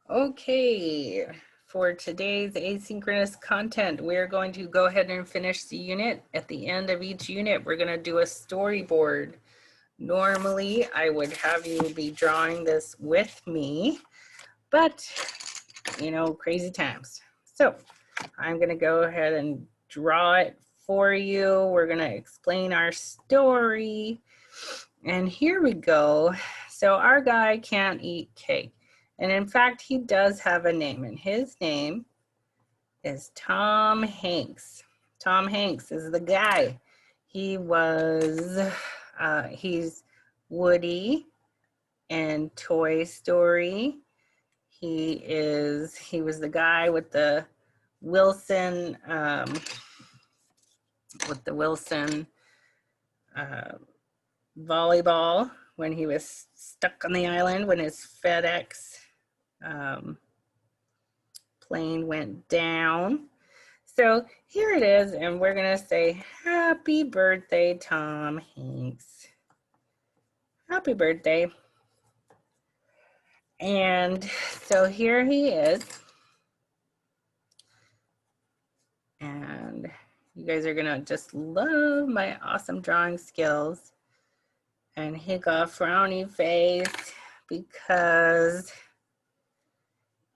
Okay, for today's asynchronous content, we're going to go ahead and finish the unit. At the end of each unit, we're going to do a storyboard. Normally, I would have you be drawing this with me, but, you know, crazy times. So I'm going to go ahead and draw it for you. We're going to explain our story. And here we go. So our guy can't eat cake. And in fact, he does have a name, and his name is Tom Hanks. Tom Hanks is the guy. He's Woody in Toy Story. He was the guy with the Wilson, volleyball when he was stuck on the island when his FedEx plane went down. So here it is, and we're gonna say happy birthday, Tom Hanks. Happy birthday. And so here he is. And you guys are gonna just love my awesome drawing skills. And he got a frowny face because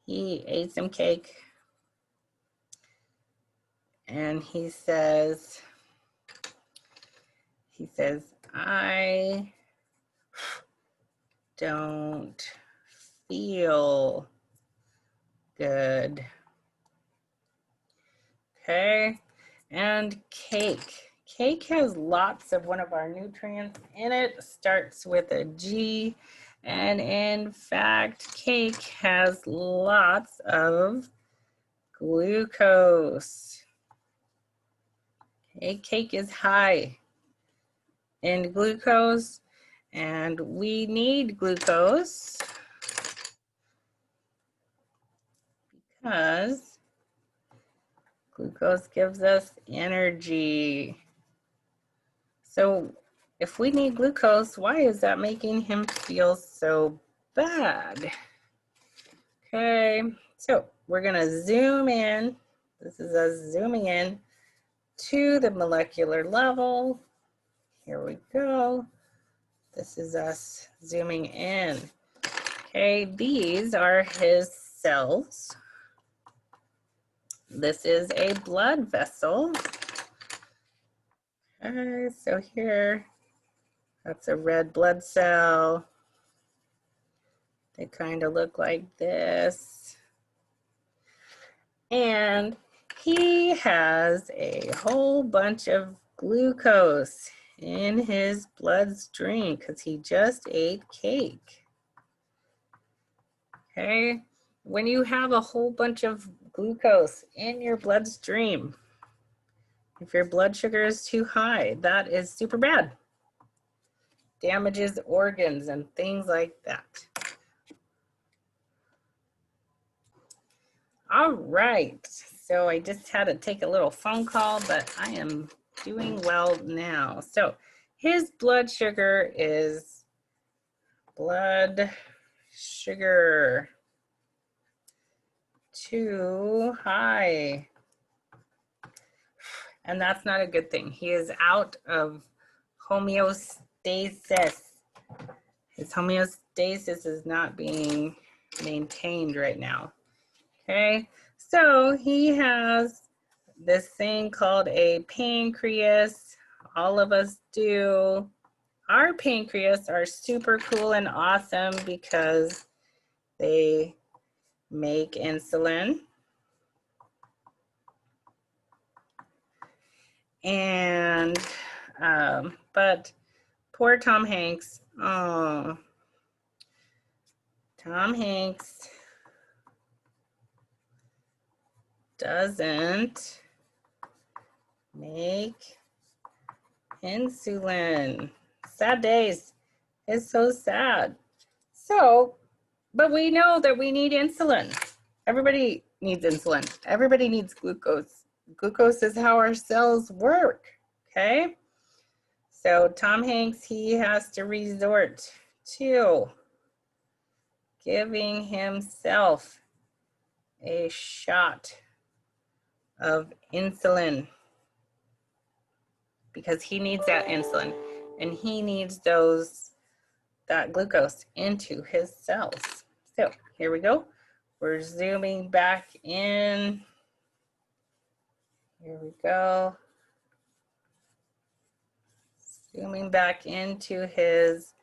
he ate some cake. And he says, I don't feel good. Okay, and cake. Cake has lots of one of our nutrients in it. Starts with a G, and in fact, cake has lots of glucose. Okay, cake is high in glucose, and we need glucose because glucose gives us energy. So if we need glucose, why is that making him feel so bad? Okay, so we're gonna zoom in. This is us zooming in to the molecular level. Here we go. This is us zooming in. Okay, these are his cells. This is a blood vessel. Okay, so here, that's a red blood cell. They kind of look like this. And he has a whole bunch of glucose in his bloodstream because he just ate cake. Okay, when you have a whole bunch of glucose in your bloodstream, if your blood sugar is too high, that is super bad. Damages organs and things like that. All right, so I just had to take a little phone call, but I am doing well now. So his blood sugar is too high. And that's not a good thing. He is out of homeostasis. His homeostasis is not being maintained right now. Okay, so he has this thing called a pancreas. All of us do. Our pancreas are super cool and awesome because they make insulin. And, but poor Tom Hanks, oh, Tom Hanks doesn't make insulin. Sad days. It's so sad. So, but we know that we need insulin. Everybody needs insulin. Everybody needs glucose. Glucose is how our cells work, okay? So Tom Hanks, he has to resort to giving himself a shot of insulin because he needs that insulin and he needs that glucose into his cells. So here we go. We're zooming back in. Here we go. Zooming back into here's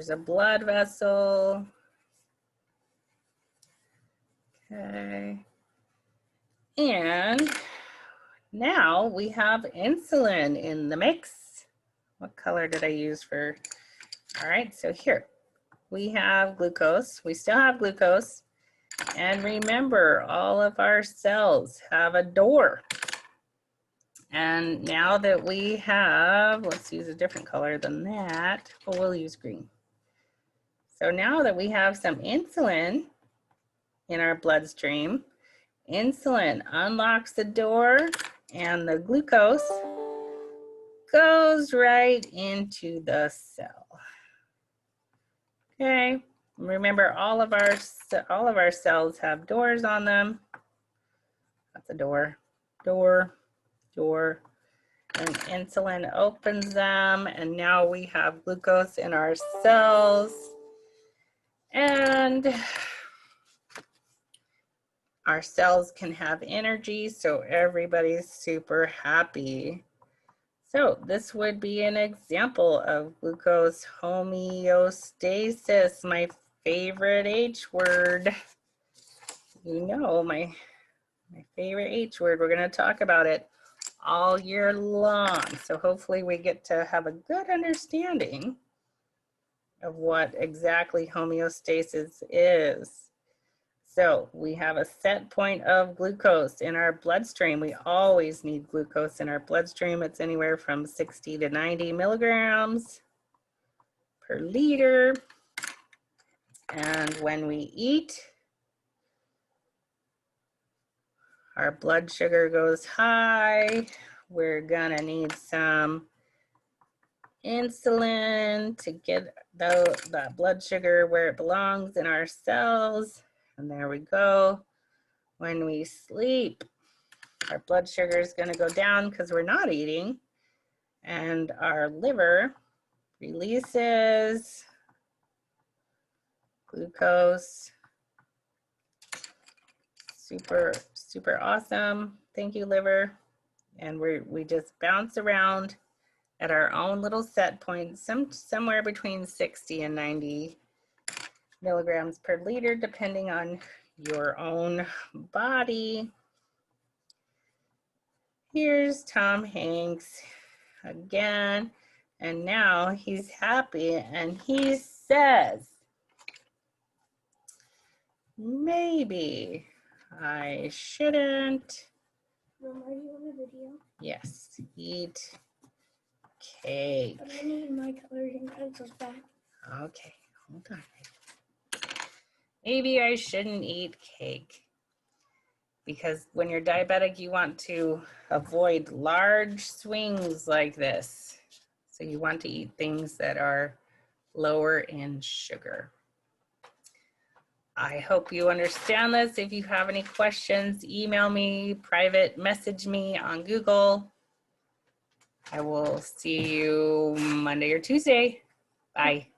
a blood vessel. Okay. And now we have insulin in the mix. What color did I use for? All right, so here we have glucose. We still have glucose. And remember, all of our cells have a door. And now that we have, let's use a different color than that. Oh, we'll use green. So now that we have some insulin in our bloodstream, insulin unlocks the door and the glucose goes right into the cell. Okay, remember all of our cells have doors on them. That's a door, door, door. And insulin opens them, and now we have glucose in our cells. And our cells can have energy, so everybody's super happy. So this would be an example of glucose homeostasis, my favorite H word. You know, my favorite H word. We're going to talk about it all year long. So hopefully we get to have a good understanding of what exactly homeostasis is. So we have a set point of glucose in our bloodstream. We always need glucose in our bloodstream. It's anywhere from 60 to 90 milligrams per liter. And when we eat, our blood sugar goes high. We're gonna need some insulin to get that blood sugar where it belongs in our cells. And there we go. When we sleep, our blood sugar is going to go down because we're not eating. And our liver releases glucose. Super, super awesome. Thank you, liver. And we just bounce around at our own little set point, somewhere between 60 and 90 milligrams per liter, depending on your own body. Here's Tom Hanks again, and now he's happy, and he says, maybe I shouldn't. Mom, are you on a video? Yes, eat cake. But I need my colors and pencils back. Okay, hold on. Maybe I shouldn't eat cake because when you're diabetic, you want to avoid large swings like this. So you want to eat things that are lower in sugar. I hope you understand this. If you have any questions, email me, private message me on Google. I will see you Monday or Tuesday. Bye.